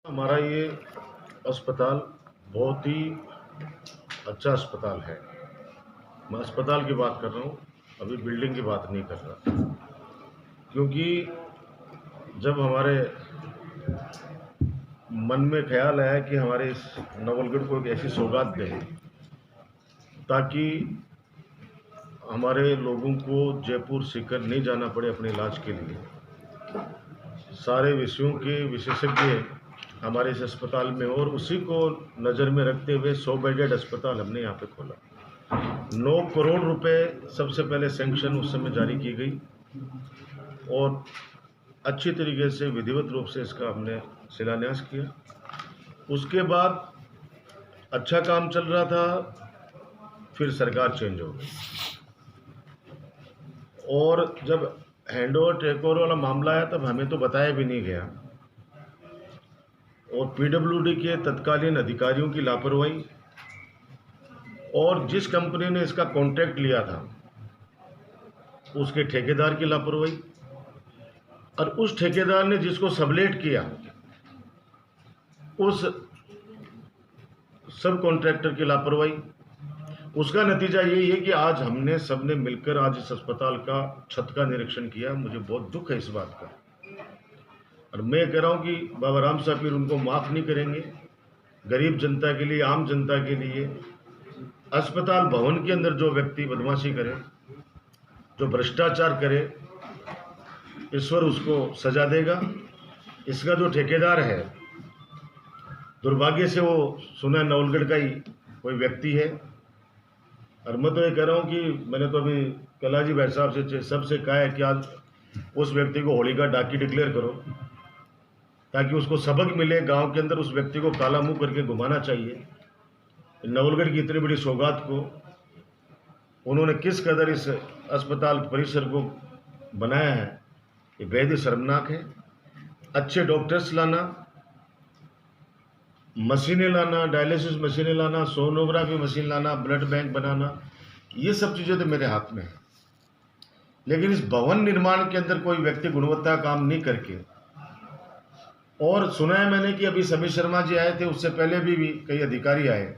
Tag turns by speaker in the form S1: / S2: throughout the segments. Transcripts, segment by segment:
S1: हमारा ये अस्पताल बहुत ही अच्छा अस्पताल है। मैं अस्पताल की बात कर रहा हूँ, अभी बिल्डिंग की बात नहीं कर रहा। क्योंकि जब हमारे मन में ख्याल आया कि हमारे इस नवलगढ़ को एक ऐसी सौगात दें ताकि हमारे लोगों को जयपुर सीकर नहीं जाना पड़े अपने इलाज के लिए, सारे विषयों के विशेषज्ञ हमारे इस अस्पताल में, और उसी को नज़र में रखते हुए 100 बेडेड अस्पताल हमने यहाँ पे खोला। 9 करोड़ रुपए सबसे पहले सैंक्शन उस समय जारी की गई और अच्छी तरीके से विधिवत रूप से इसका हमने शिलान्यास किया। उसके बाद अच्छा काम चल रहा था, फिर सरकार चेंज हो गई और जब हैंड ओवर टेक ओवर वाला मामला आया तब हमें तो बताया भी नहीं गया, और पीडब्ल्यूडी के तत्कालीन अधिकारियों की लापरवाही और जिस कंपनी ने इसका कॉन्ट्रैक्ट लिया था उसके ठेकेदार की लापरवाही, और उस ठेकेदार ने जिसको सबलेट किया उस सब कॉन्ट्रैक्टर की लापरवाही। उसका नतीजा यही है कि आज हमने सबने मिलकर आज इस अस्पताल का छत का निरीक्षण किया। मुझे बहुत दुख है इस बात का, और मैं कह रहा हूं कि बाबा राम साहब पीर उनको माफ़ नहीं करेंगे। गरीब जनता के लिए, आम जनता के लिए अस्पताल भवन के अंदर जो व्यक्ति बदमाशी करे, जो भ्रष्टाचार करे, ईश्वर उसको सजा देगा। इसका जो ठेकेदार है, दुर्भाग्य से वो सुना नवलगढ़ का ही कोई व्यक्ति है। और मैं तो ये कह रहा हूँ कि मैंने तो अभी कलाजी भाई साहब से सबसे कहा है कि आज उस व्यक्ति को होलिका डाकी डिक्लेयर करो ताकि उसको सबक मिले। गांव के अंदर उस व्यक्ति को काला मुंह करके घुमाना चाहिए। नवलगढ़ की इतनी बड़ी सौगात को उन्होंने किस कदर इस अस्पताल परिसर को बनाया है, ये बेहद ही शर्मनाक है। अच्छे डॉक्टर्स लाना, मशीनें लाना, डायलिसिस मशीनें लाना, सोनोग्राफी मशीन लाना, ब्लड बैंक बनाना, ये सब चीज़ें तो मेरे हाथ में है। लेकिन इस भवन निर्माण के अंदर कोई व्यक्ति गुणवत्ता काम नहीं करके, और सुना है मैंने कि अभी समीर शर्मा जी आए थे, उससे पहले भी कई अधिकारी आए।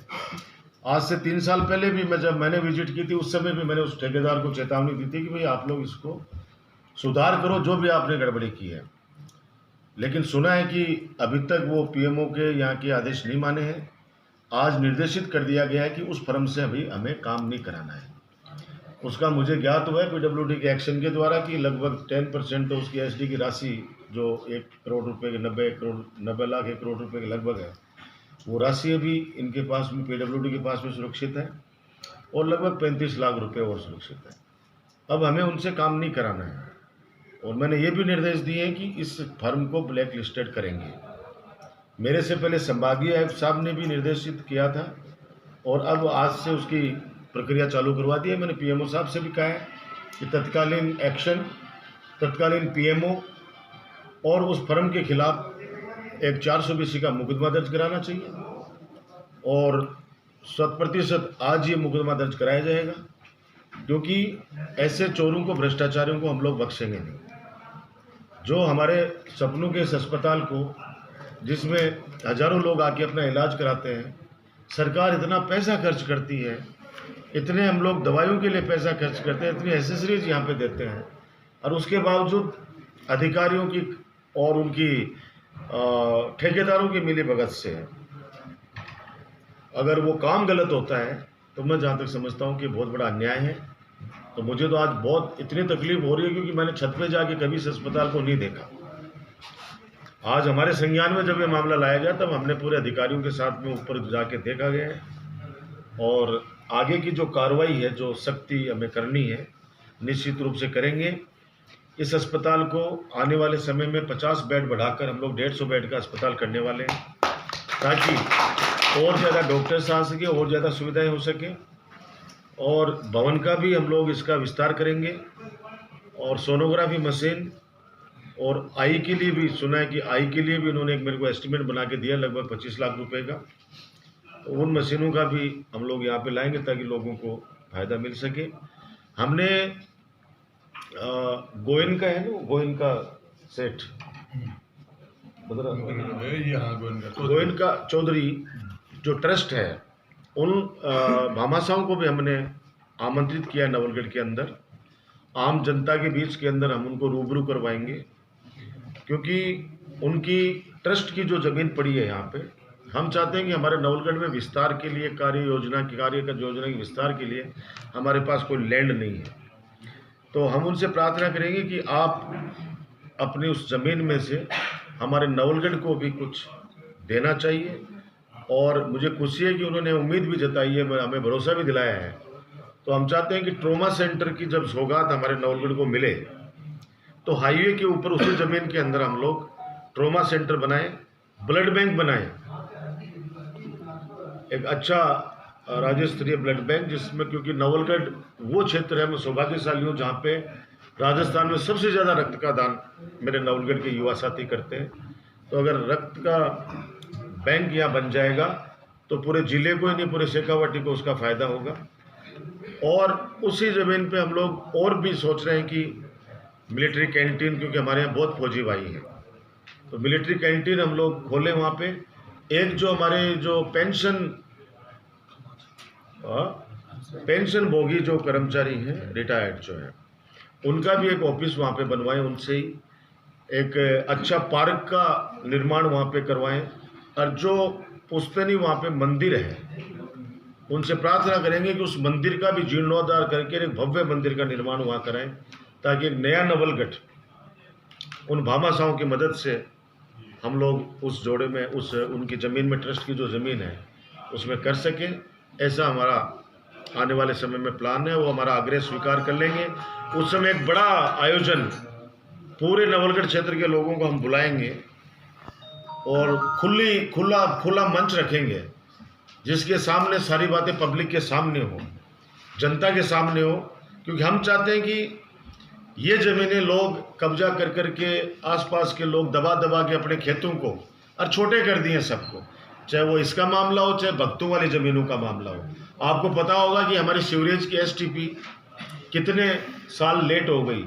S1: आज से 3 साल पहले भी जब मैंने विजिट की थी उस समय भी मैंने उस ठेकेदार को चेतावनी दी थी कि भाई आप लोग इसको सुधार करो जो भी आपने गड़बड़ी की है। लेकिन सुना है कि अभी तक वो पीएमओ के यहाँ के आदेश नहीं माने हैं। आज निर्देशित कर दिया गया है कि उस फर्म से अभी हमें काम नहीं कराना है। उसका मुझे ज्ञात हुआ है पीडब्ल्यूडी के एक्शन के द्वारा कि लगभग 10% तो उसकी एसडी की राशि जो 1 करोड़ रुपए के 90 लाख 1 करोड़ रुपए के लगभग है, वो राशि अभी इनके पास में, पीडब्ल्यूडी के पास में सुरक्षित है, और लगभग 35 लाख रुपए और सुरक्षित है। अब हमें उनसे काम नहीं कराना है, और मैंने ये भी निर्देश दिए हैं कि इस फर्म को ब्लैक लिस्टेड करेंगे। मेरे से पहले संभागीय आयुक्त साहब ने भी निर्देशित किया था, और अब आज से उसकी प्रक्रिया चालू करवा दी है। मैंने पीएमओ साहब से भी कहा है कि तत्कालीन एक्शन, तत्कालीन पीएमओ और उस फर्म के खिलाफ एक 420 का मुकदमा दर्ज कराना चाहिए, और 100% आज ये मुकदमा दर्ज कराया जाएगा, क्योंकि ऐसे चोरों को, भ्रष्टाचारियों को हम लोग बख्शेंगे नहीं। जो हमारे सपनों के इस अस्पताल को, जिसमें हजारों लोग आके अपना इलाज कराते हैं, सरकार इतना पैसा खर्च करती है, इतने हम लोग दवाइयों के लिए पैसा खर्च करते हैं, इतनी एसेसरीज यहाँ पे देते हैं, और उसके बावजूद अधिकारियों की और उनकी ठेकेदारों की मिलीभगत से अगर वो काम गलत होता है तो मैं जहाँ तक समझता हूँ कि बहुत बड़ा अन्याय है। तो मुझे तो आज बहुत इतनी तकलीफ हो रही है क्योंकि मैंने छत पे जाके कभी इस अस्पताल को नहीं देखा। आज हमारे संज्ञान में जब ये मामला लाया गया तब हमने पूरे अधिकारियों के साथ में ऊपर जाके देखा गया है, और आगे की जो कार्रवाई है, जो सख्ती हमें करनी है, निश्चित रूप से करेंगे। इस अस्पताल को आने वाले समय में 50 बेड बढ़ाकर हम लोग 150 बेड का अस्पताल करने वाले हैं, ताकि और ज़्यादा डॉक्टर्स आ सके, और ज़्यादा सुविधाएं हो सके। और भवन का भी हम लोग इसका विस्तार करेंगे, और सोनोग्राफी मशीन और आई के लिए भी सुना है कि आई के लिए भी उन्होंने एक मेरे को एस्टिमेट बना के दिया लगभग 25 लाख रुपए का। तो उन मशीनों का भी हम लोग यहाँ पे लाएंगे ताकि लोगों को फ़ायदा मिल सके। हमने गोयन का है ना, गोयन का सेठ, गोयनका चौधरी जो ट्रस्ट है, उन भामाशाहों को भी हमने आमंत्रित किया नवलगढ़ के अंदर। आम जनता के बीच के अंदर हम उनको रूबरू करवाएंगे, क्योंकि उनकी ट्रस्ट की जो ज़मीन पड़ी है यहाँ पे, हम चाहते हैं कि हमारे नवलगढ़ में विस्तार के लिए योजना के विस्तार के लिए हमारे पास कोई लैंड नहीं है। तो हम उनसे प्रार्थना करेंगे कि आप अपनी उस ज़मीन में से हमारे नवलगढ़ को भी कुछ देना चाहिए। और मुझे खुशी है कि उन्होंने उम्मीद भी जताई है, हमें भरोसा भी दिलाया है। तो हम चाहते हैं कि ट्रॉमा सेंटर की जब सौगात हमारे नवलगढ़ को मिले तो हाईवे के ऊपर उसी ज़मीन के अंदर हम लोग ट्रॉमा सेंटर बनाएं, ब्लड बैंक बनाएं, एक अच्छा राज्य स्तरीय ब्लड बैंक, जिसमें, क्योंकि नवलगढ़ वो क्षेत्र है, मैं सौभाग्यशाली हूँ जहाँ पे राजस्थान में सबसे ज़्यादा रक्त का दान मेरे नवलगढ़ के युवा साथी करते हैं। तो अगर रक्त का बैंक यहाँ बन जाएगा तो पूरे ज़िले को ही नहीं, पूरे शेखावाटी को उसका फ़ायदा होगा। और उसी ज़मीन पे हम लोग और भी सोच रहे हैं कि मिलिट्री कैंटीन, क्योंकि हमारे यहाँ बहुत फौजी भाई हैं, तो मिलिट्री कैंटीन हम लोग खोलें वहाँ पे। एक जो हमारे जो पेंशन भोगी जो कर्मचारी हैं, रिटायर्ड जो हैं, उनका भी एक ऑफिस वहाँ पे बनवाएं, उनसे ही एक अच्छा पार्क का निर्माण वहाँ पे करवाएं। और जो पुष्पैनी वहाँ पे मंदिर है, उनसे प्रार्थना करेंगे कि उस मंदिर का भी जीर्णोद्धार करके एक भव्य मंदिर का निर्माण वहाँ कराएं, ताकि एक नया नवलगढ़ उन भामाशाहों की मदद से हम लोग उस जोड़े में, उस उनकी ज़मीन में, ट्रस्ट की जो ज़मीन है उसमें कर सकें। ऐसा हमारा आने वाले समय में प्लान है, वो हमारा आग्रह स्वीकार कर लेंगे। उस समय एक बड़ा आयोजन पूरे नवलगढ़ क्षेत्र के लोगों को हम बुलाएंगे और खुला मंच रखेंगे, जिसके सामने सारी बातें पब्लिक के सामने हो, जनता के सामने हो। क्योंकि हम चाहते हैं कि ये ज़मीनें लोग कब्जा कर कर के, आसपास के लोग दबा दबा के अपने खेतों को और छोटे कर दिए सबको, चाहे वो इसका मामला हो, चाहे भक्तों वाली ज़मीनों का मामला हो। आपको पता होगा कि हमारी सीवरेज की STP कितने साल लेट हो गई,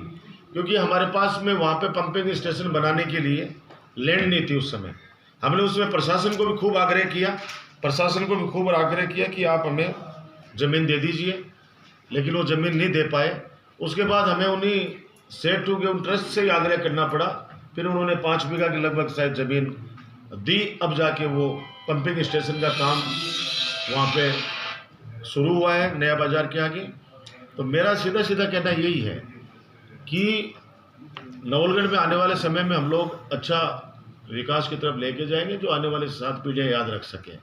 S1: क्योंकि हमारे पास में वहाँ पे पंपिंग स्टेशन बनाने के लिए लैंड नहीं थी उस समय। हमने उसमें प्रशासन को भी खूब आग्रह किया कि आप हमें ज़मीन दे दीजिए, लेकिन वो ज़मीन नहीं दे पाए। उसके बाद हमें उन्हीं सेठ के उन ट्रस्ट से ही आग्रह करना पड़ा, फिर उन्होंने 5 बीघा के लगभग शायद ज़मीन दी। अब जाके वो पंपिंग स्टेशन का काम वहाँ पे शुरू हुआ है, नया बाज़ार के आगे। तो मेरा सीधा कहना यही है कि नवलगढ़ में आने वाले समय में हम लोग अच्छा विकास की तरफ लेके जाएंगे, जो आने वाले 7 पीढ़ियाँ याद रख सकें।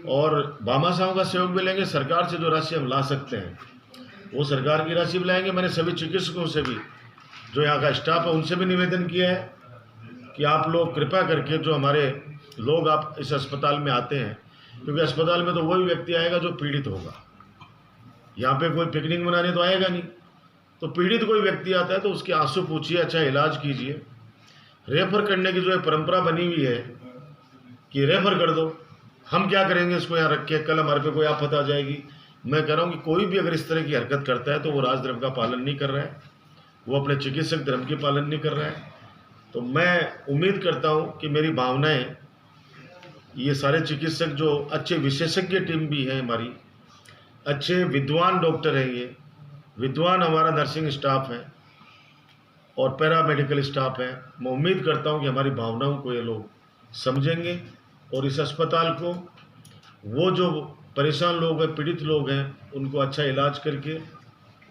S1: और भामाशाहों का सहयोग भी लेंगे, सरकार से जो राशि हम ला सकते हैं वो सरकार की राशि भी लाएंगे। मैंने सभी चिकित्सकों से भी, जो यहाँ का स्टाफ है, उनसे भी निवेदन किया है कि आप लोग कृपया करके, जो हमारे लोग आप इस अस्पताल में आते हैं, क्योंकि अस्पताल में तो वही व्यक्ति आएगा जो पीड़ित होगा, यहाँ पे कोई पिकनिक मनाने तो आएगा नहीं। तो पीड़ित कोई व्यक्ति आता है तो उसके आंसू पूछिए, अच्छा इलाज कीजिए। रेफर करने की जो है परंपरा बनी हुई है कि रेफर कर दो, हम क्या करेंगे इसको यहाँ रख के, कल हमारे पे कोई आफत आ जाएगी। मैं कह रहा हूँ कि कोई भी अगर इस तरह की हरकत करता है तो वो राजधर्म का पालन नहीं कर रहा है, वो अपने चिकित्सक धर्म की पालन नहीं कर रहा है। तो मैं उम्मीद करता हूँ कि मेरी भावनाएं, ये सारे चिकित्सक जो अच्छे विशेषज्ञ टीम भी है हमारी, अच्छे विद्वान डॉक्टर हैं, ये विद्वान हमारा नर्सिंग स्टाफ है और पैरामेडिकल स्टाफ है, मैं उम्मीद करता हूँ कि हमारी भावनाओं को ये लोग समझेंगे और इस अस्पताल को, वो जो परेशान लोग हैं, पीड़ित लोग हैं, उनको अच्छा इलाज करके,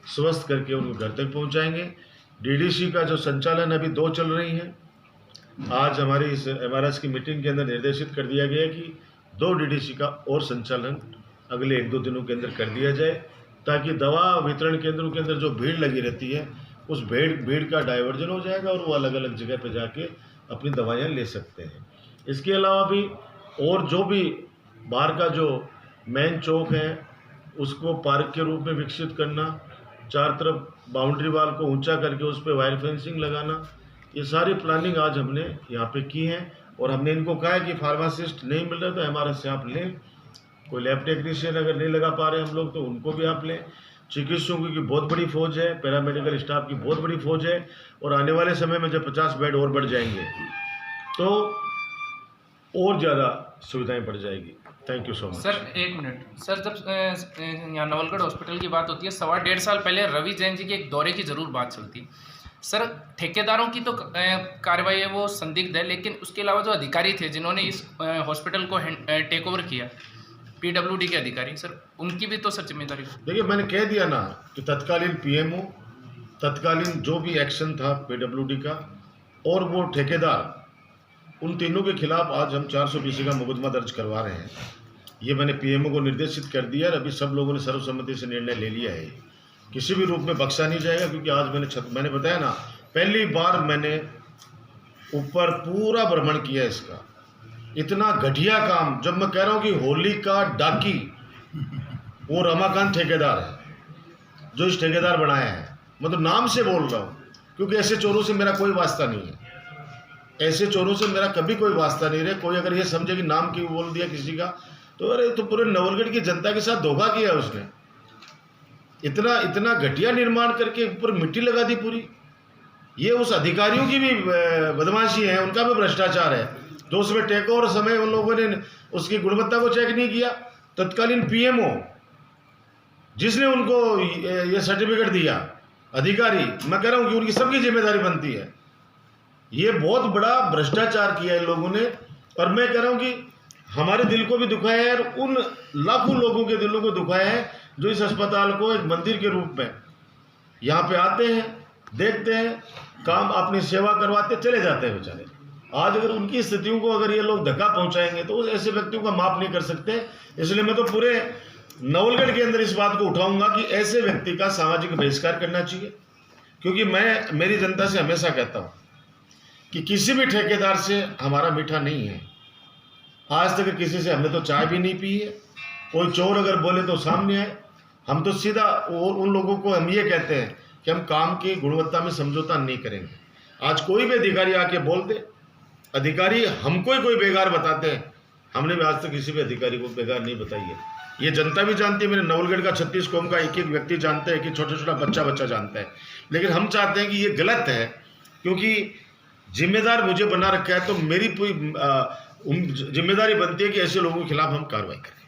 S1: स्वस्थ करके उनको घर तक पहुँचाएँगे। DDC का जो संचालन अभी 2 चल रही हैं, आज हमारी इस MRS की मीटिंग के अंदर निर्देशित कर दिया गया कि 2 DDC का और संचालन अगले 1-2 दिनों के अंदर कर दिया जाए, ताकि दवा वितरण केंद्रों के अंदर जो भीड़ लगी रहती है, उस भीड़ का डाइवर्जन हो जाएगा और वो अलग अलग जगह पर जाके अपनी दवाइयाँ ले सकते हैं। इसके अलावा भी और जो भी बाहर का जो मेन चौक है उसको पार्क के रूप में विकसित करना, 4 तरफ बाउंड्री वाल को ऊंचा करके उस पर वायर फेंसिंग लगाना, ये सारी प्लानिंग आज हमने यहाँ पे की है। और हमने इनको कहा है कि फार्मासिस्ट नहीं मिल रहे तो MRS से आप लें, कोई लैब टेक्नीशियन अगर नहीं लगा पा रहे हम लोग तो उनको भी आप लें। चिकित्सकों की बहुत बड़ी फौज है, पैरामेडिकल स्टाफ की बहुत बड़ी फौज है, और आने वाले समय में जब 50 बेड और बढ़ जाएंगे तो और ज़्यादा सुविधाएं बढ़ जाएगी। Thank you so much.
S2: Sir 1 minute sir, जब यहाँ नवलगढ़ हॉस्पिटल की बात होती है, 1.5 साल पहले रवि जैन जी के एक दौरे की ज़रूर बात चलती। सर ठेकेदारों की तो कार्रवाई है वो संदिग्ध है, लेकिन उसके अलावा जो अधिकारी थे जिन्होंने इस हॉस्पिटल को टेक ओवर किया, PWD के अधिकारी, सर उनकी भी तो सर जिम्मेदारी।
S1: देखिए, मैंने कह दिया ना कि तत्कालीन PMO, तत्कालीन जो भी एक्शन था PWD का और वो ठेकेदार, उन तीनों के खिलाफ आज हम 420 का मुकदमा दर्ज करवा रहे हैं। ये मैंने PMO को निर्देशित कर दिया और अभी सब लोगों ने सर्वसम्मति से निर्णय ले लिया है। किसी भी रूप में बख्शा नहीं जाएगा, क्योंकि आज मैंने बताया ना, पहली बार मैंने ऊपर पूरा भ्रमण किया इसका। इतना घटिया काम, जब मैं कह रहा हूँ कि होली का डाकी वो रमाकांत ठेकेदार है जो इस ठेकेदार बनाया है। मतलब नाम से बोल रहा हूँ, क्योंकि ऐसे चोरों से मेरा कोई वास्ता नहीं है। ऐसे चोरों से मेरा कभी कोई वास्ता नहीं रहे। कोई अगर ये समझे कि नाम क्यों बोल दिया किसी का, तो अरे तो पूरे नवलगढ़ की जनता के साथ धोखा किया उसने। इतना घटिया निर्माण करके ऊपर मिट्टी लगा दी पूरी। ये उस अधिकारियों की भी बदमाशी है, उनका भी भ्रष्टाचार है। जो उसमें टेक ओवर समय उन लोगों ने उसकी गुणवत्ता को चेक नहीं किया। तत्कालीन PMO जिसने उनको ये सर्टिफिकेट दिया, अधिकारी, मैं कह रहा हूँ कि उनकी सबकी जिम्मेदारी बनती है। ये बहुत बड़ा भ्रष्टाचार किया है लोगों ने, और मैं कह रहा हूँ कि हमारे दिल को भी दुखाया है और उन लाखों लोगों के दिलों को दुखाया है जो इस अस्पताल को एक मंदिर के रूप में यहाँ पे आते हैं, देखते हैं, काम, अपनी सेवा करवाते चले जाते हैं बेचारे। आज अगर उनकी स्थितियों को अगर ये लोग धक्का पहुंचाएंगे तो ऐसे व्यक्तियों का माफ नहीं कर सकते। इसलिए मैं तो पूरे नवलगढ़ के अंदर इस बात को उठाऊंगा कि ऐसे व्यक्ति का सामाजिक बहिष्कार करना चाहिए। क्योंकि मैं मेरी जनता से हमेशा कहता हूँ कि किसी भी ठेकेदार से हमारा मीठा नहीं है। आज तक किसी से हमने तो चाय भी नहीं पी है। कोई चोर अगर बोले तो सामने आए, हम तो सीधा उन लोगों को हम ये कहते हैं कि हम काम की गुणवत्ता में समझौता नहीं करेंगे। आज कोई भी अधिकारी आके बोल दे, अधिकारी हमको ही कोई बेगार बताते हैं, हमने भी आज तक किसी भी अधिकारी को बेगार नहीं बताई है। ये जनता भी जानती है, मेरे नवलगढ़ का 36 कौम का एक व्यक्ति जानता है कि छोटा छोटा बच्चा जानता है। लेकिन हम चाहते हैं कि ये गलत है, क्योंकि जिम्मेदार मुझे बना रखा है, तो मेरी पूरी जिम्मेदारी बनती है कि ऐसे लोगों के खिलाफ हम कार्रवाई करें।